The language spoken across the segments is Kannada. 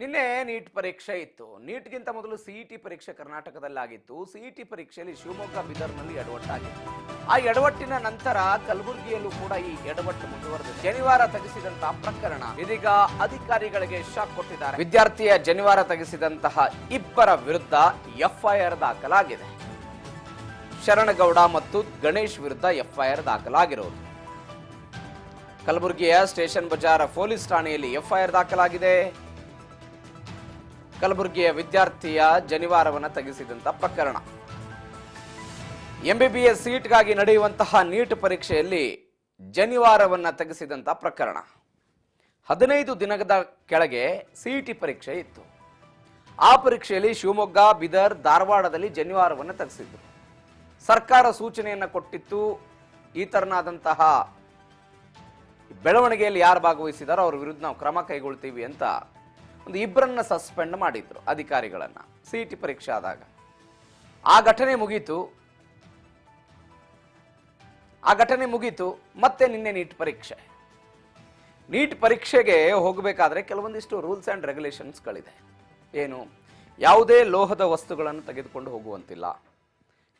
ನಿನ್ನೆ ನೀಟ್ ಪರೀಕ್ಷೆ ಇತ್ತು. ನೀಟ್ಗಿಂತ ಮೊದಲು ಸಿಇಟಿ ಪರೀಕ್ಷೆ ಕರ್ನಾಟಕದಲ್ಲಾಗಿತ್ತು. ಸಿಇಟಿ ಪರೀಕ್ಷೆಯಲ್ಲಿ ಶಿವಮೊಗ್ಗ ಬೀದರ್ನಲ್ಲಿ ಎಡವಟ್ಟಾಗಿತ್ತು. ಆ ಎಡವಟ್ಟಿನ ನಂತರ ಕಲಬುರಗಿಯಲ್ಲೂ ಕೂಡ ಈ ಎಡವಟ್ಟು ಮುಂದುವರೆದಿದೆ. ಜನಿವಾರ ತೆಗೆಸಿದಂತಹ ಪ್ರಕರಣ ಇದೀಗ ಅಧಿಕಾರಿಗಳಿಗೆ ಶಾಕ್ ಕೊಟ್ಟಿದ್ದಾರೆ. ವಿದ್ಯಾರ್ಥಿಯ ಜನಿವಾರ ತೆಗೆಸಿದಂತಹ ಇಬ್ಬರ ವಿರುದ್ಧ ಎಫ್ಐಆರ್ ದಾಖಲಾಗಿದೆ. ಶರಣಗೌಡ ಮತ್ತು ಗಣೇಶ್ ವಿರುದ್ಧ ಎಫ್ಐಆರ್ ದಾಖಲಾಗಿರೋದು. ಕಲಬುರಗಿಯ ಸ್ಟೇಷನ್ ಬಜಾರ್ ಪೊಲೀಸ್ ಠಾಣೆಯಲ್ಲಿ ಎಫ್ಐಆರ್ ದಾಖಲಾಗಿದೆ. ಕಲಬುರಗಿಯ ವಿದ್ಯಾರ್ಥಿಯ ಜನಿವಾರವನ್ನು ತೆಗೆಸಿದಂತ ಪ್ರಕರಣ. ಎಂಬಿಬಿಎಸ್ ಸೀಟ್ಗಾಗಿ ನಡೆಯುವಂತಹ ನೀಟ್ ಪರೀಕ್ಷೆಯಲ್ಲಿ ಜನಿವಾರವನ್ನು ತೆಗೆಸಿದಂತ ಪ್ರಕರಣ. 15 ದಿನದ ಕೆಳಗೆ ಸಿಇಟಿ ಪರೀಕ್ಷೆ ಇತ್ತು. ಆ ಪರೀಕ್ಷೆಯಲ್ಲಿ ಶಿವಮೊಗ್ಗ, ಬೀದರ್, ಧಾರವಾಡದಲ್ಲಿ ಜನಿವಾರವನ್ನು ತೆಗೆಸಿದ್ರು. ಸರ್ಕಾರ ಸೂಚನೆಯನ್ನು ಕೊಟ್ಟಿತ್ತು. ಈ ತರನಾದಂತಹ ಬೆಳವಣಿಗೆಯಲ್ಲಿ ಯಾರು ಭಾಗವಹಿಸಿದಾರೋ ಅವ್ರ ವಿರುದ್ಧ ನಾವು ಕ್ರಮ ಕೈಗೊಳ್ತೀವಿ ಅಂತ ಒಂದು ಇಬ್ಬರನ್ನ ಸಸ್ಪೆಂಡ್ ಮಾಡಿದ್ರು ಅಧಿಕಾರಿಗಳನ್ನ ಸಿಇಟಿ ಪರೀಕ್ಷೆ ಆದಾಗ. ಆ ಘಟನೆ ಮುಗೀತು. ಮತ್ತೆ ನಿನ್ನೆ ನೀಟ್ ಪರೀಕ್ಷೆಗೆ ಹೋಗಬೇಕಾದ್ರೆ ಕೆಲವೊಂದಿಷ್ಟು ರೂಲ್ಸ್ ಅಂಡ್ ರೆಗ್ಯುಲೇಷನ್ಸ್ಗಳಿದೆ. ಏನು? ಯಾವುದೇ ಲೋಹದ ವಸ್ತುಗಳನ್ನು ತೆಗೆದುಕೊಂಡು ಹೋಗುವಂತಿಲ್ಲ,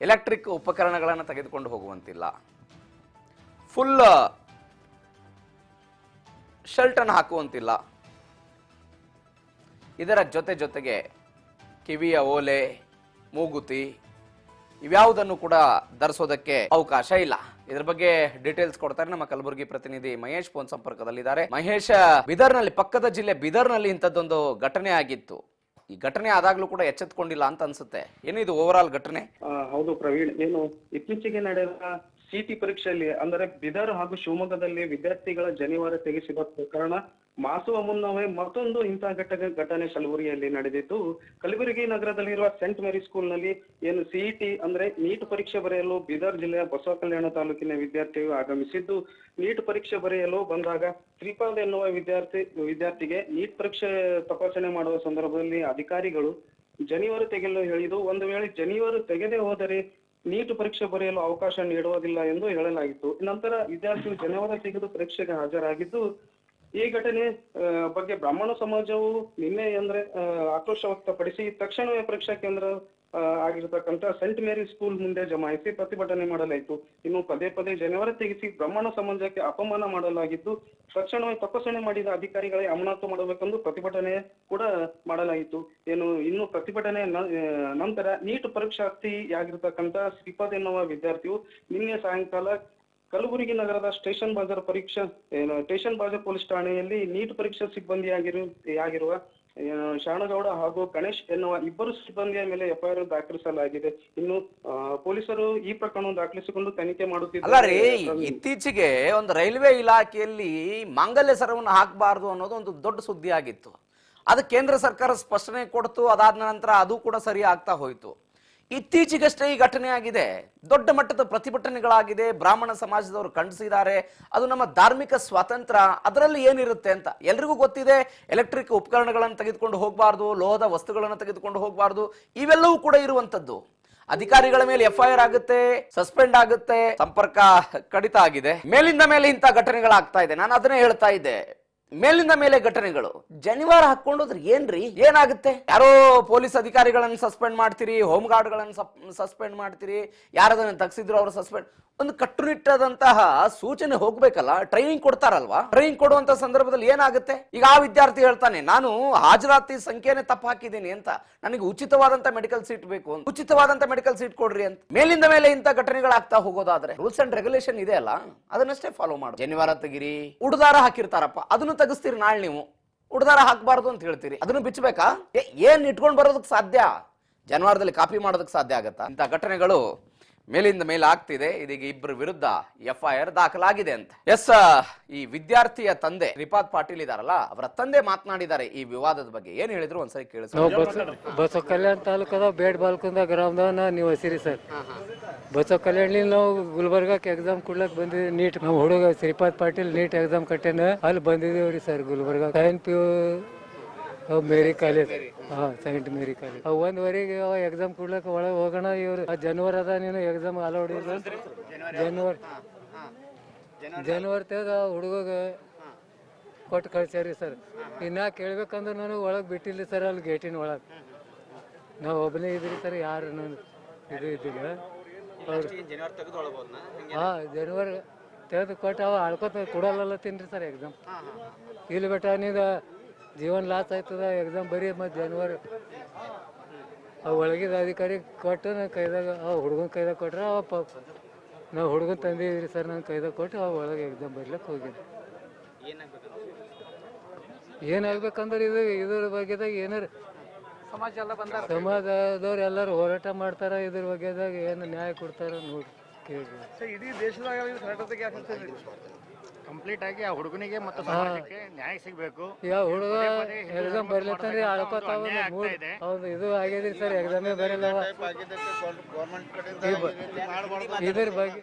ಎಲೆಕ್ಟ್ರಿಕ್ ಉಪಕರಣಗಳನ್ನು ತೆಗೆದುಕೊಂಡು ಹೋಗುವಂತಿಲ್ಲ, ಫುಲ್ ಶರ್ಟ್ ಅನ್ನು ಹಾಕುವಂತಿಲ್ಲ. ಇದರ ಜೊತೆಗೆ ಕಿವಿಯ ಓಲೆ, ಮೂಗುತಿ ಇವ್ಯಾವುದನ್ನು ಕೂಡ ಧರಿಸೋದಕ್ಕೆ ಅವಕಾಶ ಇಲ್ಲ. ಇದರ ಬಗ್ಗೆ ಡೀಟೇಲ್ಸ್ ಕೊಡ್ತಾರೆ ನಮ್ಮ ಕಲಬುರಗಿ ಪ್ರತಿನಿಧಿ ಮಹೇಶ್. ಫೋನ್ ಸಂಪರ್ಕದಲ್ಲಿದ್ದಾರೆ. ಮಹೇಶ್, ಬೀದರ್ನಲ್ಲಿ, ಪಕ್ಕದ ಜಿಲ್ಲೆ ಬೀದರ್ನಲ್ಲಿ ಇಂಥದ್ದೊಂದು ಘಟನೆ ಆಗಿತ್ತು. ಈ ಘಟನೆ ಆದಾಗ್ಲೂ ಕೂಡ ಎಚ್ಚೆತ್ಕೊಂಡಿಲ್ಲ ಅಂತ ಅನ್ಸುತ್ತೆ. ಏನಿದು ಓವರ್ ಆಲ್ ಘಟನೆ? ಹೌದು ಪ್ರವೀಣ್, ಏನು ಇತ್ತೀಚೆಗೆ ನಡೆದ ಸಿಇಟಿ ಪರೀಕ್ಷೆಯಲ್ಲಿ ಅಂದರೆ ಬೀದರ್ ಹಾಗೂ ಶಿವಮೊಗ್ಗದಲ್ಲಿ ವಿದ್ಯಾರ್ಥಿಗಳ ಜನಿವಾರ ತೆಗೆಸಿದ ಪ್ರಕರಣ ಮಾಸುವ ಮುನ್ನವೇ ಮತ್ತೊಂದು ಇಂತಹ ಘಟನೆ ಕಲಬುರಗಿಯಲ್ಲಿ ನಡೆದಿದ್ದು. ಕಲಬುರಗಿ ನಗರದಲ್ಲಿರುವ ಸೆಂಟ್ ಮೇರಿ ಸ್ಕೂಲ್ನಲ್ಲಿ ಏನು ಸಿಇಟಿ ಅಂದ್ರೆ ನೀಟ್ ಪರೀಕ್ಷೆ ಬರೆಯಲು ಬೀದರ್ ಜಿಲ್ಲೆಯ ಬಸವ ಕಲ್ಯಾಣ ತಾಲೂಕಿನ ವಿದ್ಯಾರ್ಥಿಗಳು ಆಗಮಿಸಿದ್ದು, ನೀಟ್ ಪರೀಕ್ಷೆ ಬರೆಯಲು ಬಂದಾಗ ಶ್ರೀಪಾದ್ ಎನ್ನುವ ವಿದ್ಯಾರ್ಥಿಗೆ ನೀಟ್ ಪರೀಕ್ಷೆ ತಪಾಸಣೆ ಮಾಡುವ ಸಂದರ್ಭದಲ್ಲಿ ಅಧಿಕಾರಿಗಳು ಜನಿವಾರ ತೆಗೆಯಲು ಹೇಳಿದ್ದು, ಒಂದು ವೇಳೆ ಜನಿವಾರ ತೆಗೆದೇ ಹೋದರೆ ನೀಟ್ ಪರೀಕ್ಷೆ ಬರೆಯಲು ಅವಕಾಶ ನೀಡುವುದಿಲ್ಲ ಎಂದು ಹೇಳಲಾಗಿತ್ತು. ನಂತರ ವಿದ್ಯಾರ್ಥಿಗಳು ಜನಿವಾರ ತೆಗೆದು ಪರೀಕ್ಷೆಗೆ ಹಾಜರಾಗಿದ್ದು, ಈ ಘಟನೆ ಬಗ್ಗೆ ಬ್ರಾಹ್ಮಣ ಸಮಾಜವು ನಿನ್ನೆ ಆಕ್ರೋಶ ವ್ಯಕ್ತಪಡಿಸಿ ತಕ್ಷಣವೇ ಪರೀಕ್ಷಾ ಕೇಂದ್ರ ಆಗಿರತಕ್ಕಂತ ಸೆಂಟ್ ಮೇರಿ ಸ್ಕೂಲ್ ಮುಂದೆ ಜಮಾಯಿಸಿ ಪ್ರತಿಭಟನೆ ಮಾಡಲಾಯಿತು. ಇನ್ನು ಪದೇ ಜನಿವಾರ ತೆಗೆಸಿ ಬ್ರಾಹ್ಮಣ ಸಮಾಜಕ್ಕೆ ಅಪಮಾನ ಮಾಡಲಾಗಿದ್ದು, ತಕ್ಷಣವೇ ತಪಾಸಣೆ ಮಾಡಿದ ಅಧಿಕಾರಿಗಳೇ ಅಮಾನತು ಮಾಡಬೇಕೆಂದು ಪ್ರತಿಭಟನೆ ಕೂಡ ಮಾಡಲಾಯಿತು. ಇನ್ನು ಪ್ರತಿಭಟನೆ ನಂತರ ನೀಟ್ ಪರೀಕ್ಷಾರ್ಥಿಯಾಗಿರ್ತಕ್ಕಂಥ ಶ್ರೀಪಾದ್ ಎನ್ನುವ ವಿದ್ಯಾರ್ಥಿಯು ನಿನ್ನೆ ಸಾಯಂಕಾಲ ಕಲಬುರಗಿ ನಗರದ ಸ್ಟೇಷನ್ ಬಾಜಾರ್ ಪೊಲೀಸ್ ಠಾಣೆಯಲ್ಲಿ ನೀಟ್ ಪರೀಕ್ಷಾ ಸಿಬ್ಬಂದಿಯಾಗಿರುವ ಶರಣಗೌಡ ಹಾಗೂ ಗಣೇಶ್ ಎನ್ನುವ ಇಬ್ಬರು ಸಿಬ್ಬಂದಿಯ ಮೇಲೆ ಎಫ್ಐಆರ್ ದಾಖಲಿಸಲಾಗಿದೆ. ಇನ್ನು ಪೊಲೀಸರು ಈ ಪ್ರಕರಣ ದಾಖಲಿಸಿಕೊಂಡು ತನಿಖೆ ಮಾಡುತ್ತಿದ್ದಾರೆ. ಇತ್ತೀಚೆಗೆ ಒಂದು ರೈಲ್ವೆ ಇಲಾಖೆಯಲ್ಲಿ ಮಾಂಗಲ್ಯ ಸರವನ್ನು ಹಾಕಬಾರದು ಅನ್ನೋದು ಒಂದು ದೊಡ್ಡ ಸುದ್ದಿ ಆಗಿತ್ತು. ಅದು ಕೇಂದ್ರ ಸರ್ಕಾರ ಸ್ಪಷ್ಟನೆ ಕೊಡ್ತು. ಅದಾದ ನಂತರ ಅದು ಕೂಡ ಸರಿ ಆಗ್ತಾ ಹೋಯ್ತು. ಇತ್ತೀಚೆಗಷ್ಟೇ ಈ ಘಟನೆ ಆಗಿದೆ. ದೊಡ್ಡ ಮಟ್ಟದ ಪ್ರತಿಭಟನೆಗಳಾಗಿದೆ. ಬ್ರಾಹ್ಮಣ ಸಮಾಜದವರು ಖಂಡಿಸಿದ್ದಾರೆ. ಅದು ನಮ್ಮ ಧಾರ್ಮಿಕ ಸ್ವಾತಂತ್ರ್ಯ, ಅದರಲ್ಲಿ ಏನಿರುತ್ತೆ ಅಂತ ಎಲ್ರಿಗೂ ಗೊತ್ತಿದೆ. ಎಲೆಕ್ಟ್ರಿಕ್ ಉಪಕರಣಗಳನ್ನು ತೆಗೆದುಕೊಂಡು ಹೋಗಬಾರ್ದು, ಲೋಹದ ವಸ್ತುಗಳನ್ನು ತೆಗೆದುಕೊಂಡು ಹೋಗಬಾರ್ದು, ಇವೆಲ್ಲವೂ ಕೂಡ ಇರುವಂತದ್ದು. ಅಧಿಕಾರಿಗಳ ಮೇಲೆ ಎಫ್ಐಆರ್ ಆಗುತ್ತೆ, ಸಸ್ಪೆಂಡ್ ಆಗುತ್ತೆ, ಸಂಪರ್ಕ ಕಡಿತ ಆಗಿದೆ. ಮೇಲಿಂದ ಮೇಲೆ ಇಂಥ ಘಟನೆಗಳಾಗ್ತಾ ಇದೆ. ನಾನು ಅದನ್ನೇ ಹೇಳ್ತಾ ಇದ್ದೆ, ಮೇಲಿಂದ ಮೇಲೆ ಘಟನೆಗಳು. ಜನಿವಾರ ಹಾಕೊಂಡೋದ್ರೆ ಏನ್ರಿ, ಏನಾಗುತ್ತೆ? ಯಾರೋ ಪೊಲೀಸ್ ಅಧಿಕಾರಿಗಳನ್ನು ಸಸ್ಪೆಂಡ್ ಮಾಡ್ತೀರಿ, ಹೋಮ್ ಗಾರ್ಡ್ಗಳನ್ನು ಸಸ್ಪೆಂಡ್ ಮಾಡ್ತೀರಿ, ಯಾರದನ್ನ ತಗ್ಸಿದ್ರು ಅವರು ಸಸ್ಪೆಂಡ್. ಒಂದು ಕಟ್ಟುನಿಟ್ಟಾದಂತಹ ಸೂಚನೆ ಹೋಗ್ಬೇಕಲ್ಲ, ಟ್ರೈನಿಂಗ್ ಕೊಡ್ತಾರಲ್ವಾ? ಟ್ರೈನಿಂಗ್ ಕೊಡುವಂತ ಸಂದರ್ಭದಲ್ಲಿ ಏನಾಗುತ್ತೆ? ಈಗ ಆ ವಿದ್ಯಾರ್ಥಿ ಹೇಳ್ತಾನೆ, ನಾನು ಹಾಜರಾತಿ ಸಂಖ್ಯೆನೇ ತಪ್ಪು ಹಾಕಿದ್ದೀನಿ ಅಂತ, ನನಗೆ ಉಚಿತವಾದಂತ ಮೆಡಿಕಲ್ ಸೀಟ್ ಬೇಕು ಅಂತ. ಉಚಿತವಾದಂತ ಮೆಡಿಕಲ್ ಸೀಟ್ ಕೊಡ್ರಿ ಅಂತ. ಮೇಲಿಂದ ಮೇಲೆ ಇಂಥ ಘಟನೆಗಳಾಗ್ತಾ ಹೋಗೋದಾದ್ರೆ ರೂಲ್ಸ್ ಅಂಡ್ ರೆಗ್ಯುಲೇಷನ್ ಇದೆ ಅಲ್ಲ, ಅದನ್ನಷ್ಟೇ ಫಾಲೋ ಮಾಡಿ. ಜನಿವಾರ ತೆಗಿರಿ, ಉಡುದಾರ ಹಾಕಿರ್ತಾರಪ್ಪ, ಅದನ್ನು ತೆಗಿಸ್ತೀರಿ. ನಾಳೆ ನೀವು ಉಡುದಾರ ಹಾಕಬಾರ್ದು ಅಂತ ಹೇಳ್ತೀರಿ, ಅದನ್ನು ಬಿಚ್ಚಬೇಕಾ? ಏನ್ ಇಟ್ಕೊಂಡು ಬರೋದಕ್ಕೆ ಸಾಧ್ಯ? ಜನಿವಾರದಲ್ಲಿ ಕಾಪಿ ಮಾಡೋದಕ್ಕೆ ಸಾಧ್ಯ ಆಗತ್ತಾ? ಇಂಥ ಘಟನೆಗಳು ಮೇಲಿಂದ ಮೇಲೆ ಆಗ್ತಿದೆ. ಇದೀಗ ಇಬ್ಬರ ವಿರುದ್ಧ ಎಫ್ಐಆರ್ ದಾಖಲಾಗಿದೆ ಅಂತ. ಈ ವಿದ್ಯಾರ್ಥಿಯ ತಂದೆ ಶ್ರೀಪಾದ್ ಪಾಟೀಲ್ ಇದಾರಲ್ಲ, ಅವರ ತಂದೆ ಮಾತನಾಡಿದ್ದಾರೆ ಈ ವಿವಾದದ ಬಗ್ಗೆ. ಏನ್ ಹೇಳಿದ್ರು ಒಂದ್ಸರಿ ಕೇಳಿಸ್. ಬಸವ ಕಲ್ಯಾಣ ತಾಲೂಕದ ಬೇಡ್ ಬಾಲ್ಕುಂದ ಗ್ರಾಮದ ನೀವು ಹಸಿರಿ ಸರ್. ಬಸವ ಕಲ್ಯಾಣ ನಾವು ಗುಲ್ಬರ್ಗಕ್ಕೆ ಎಕ್ಸಾಮ್ ಕೊಡ್ಲಕ್ ಬಂದಿದ್ವಿ. ನೀಟ್ ನಮ್ಮ ಹುಡುಗ ಶ್ರೀಪಾದ್ ಪಾಟೀಲ್ ನೀಟ್ ಎಕ್ಸಾಮ್ ಕಟ್ಟೇನ ಅಲ್ಲಿ ಬಂದಿದ್ದೀವ್ರಿ ಸರ್. ಗುಲ್ಬರ್ಗ ಮೇರಿ ಕಾಲೇಜ್, ಸೈಂಟ್ ಮೇರಿ ಕಾಲೇಜ್. 1:15 ಎಕ್ಸಾಮ್ ಕೊಡ್ಲಕ್ಕ ಒಳಗೆ ಹೋಗೋಣ. ಇವ್ರು ಜನವರಿ ಅದ, ನೀನು ಎಕ್ಸಾಮ್ ಅಲೌಡ್ ಇಲ್ಲ. ಜನವರಿ ತೆಗೆದ ಹುಡುಗ ಕೊಟ್ಟು ಕಳ್ಸ್ಯಾರಿ ಸರ್. ಇನ್ನ ಕೇಳ್ಬೇಕಂದ್ರೆ ನನಗೆ ಒಳಗೆ ಬಿಟ್ಟಿಲ್ಲ ಸರ್, ಅಲ್ಲಿ ಗೇಟಿನ ಒಳಗೆ ನಾವು ಒಬ್ಬನೇ ಇದ್ರಿ ಸರ್, ಯಾರು ನಾನು ಇದು ಇದ್ದಿಲ್ಲ. ಅವ್ರು ಹಾಂ ಜನವರಿ ತೆಗೆದು ಕೊಟ್ಟು ಅವ ಆಳ್ಕೊತ ಕೊಡಲ್ಲ ತಿನ್ರಿ ಸರ್ ಎಕ್ಸಾಮ್. ಇಲ್ಲಿ ಬೆಟ್ಟ ನೀನು ಜೀವನ ಲಾಸ್ ಆಯ್ತದ ಎಕ್ಸಾಮ್ ಬರೀ ಮತ್ತು ಜನವರಿ ಅವು ಒಳಗಿದ ಅಧಿಕಾರಿ ಕೊಟ್ಟು ನಾನು ಕೈದಾಗ ಹುಡುಗನ ಕೈದಾಗ ಕೊಟ್ರೆ ನಾವು ಹುಡುಗನ ತಂದಿದ್ರಿ ಸರ್, ನಾನು ಕೈದಾಗ ಕೊಟ್ಟು ಒಳಗೆ ಎಕ್ಸಾಮ್ ಬರ್ಲಿಕ್ಕೆ ಹೋಗಿದ್ದೆ. ಏನಾಗ್ಬೇಕಂದ್ರೆ ಇದ್ರ ಬಗ್ಗೆದಾಗ ಏನಾರ ಸಮಾಜದವ್ರು ಎಲ್ಲರೂ ಹೋರಾಟ ಮಾಡ್ತಾರ, ಇದ್ರ ಬಗ್ಗೆದಾಗ ಏನು ನ್ಯಾಯ ಕೊಡ್ತಾರ ನೋಡಿ ಕೇಳಿ. ಇಡೀ ದೇಶದಾಗ ಕಂಪ್ಲೀಟ್ ಆಗಿ ಆ ಹುಡುಗನಿಗೆ ಮತ್ತು ಸಮಾಜಕ್ಕೆ ನ್ಯಾಯ ಸಿಗಬೇಕು. ಯಾವ ಹುಡುಗ ಎಕ್ಸಾಮ್ ಬರ್ಲತ್ತಂದ್ರೆ ಆಳ್ಕೊತಾವ ಹೌದು ಇದು ಆಗಿದ್ರಿ ಸರ್, ಎಕ್ಸಾಮೇ ಬರಲ್ಲ ಇದ್ರ ಬಗ್ಗೆ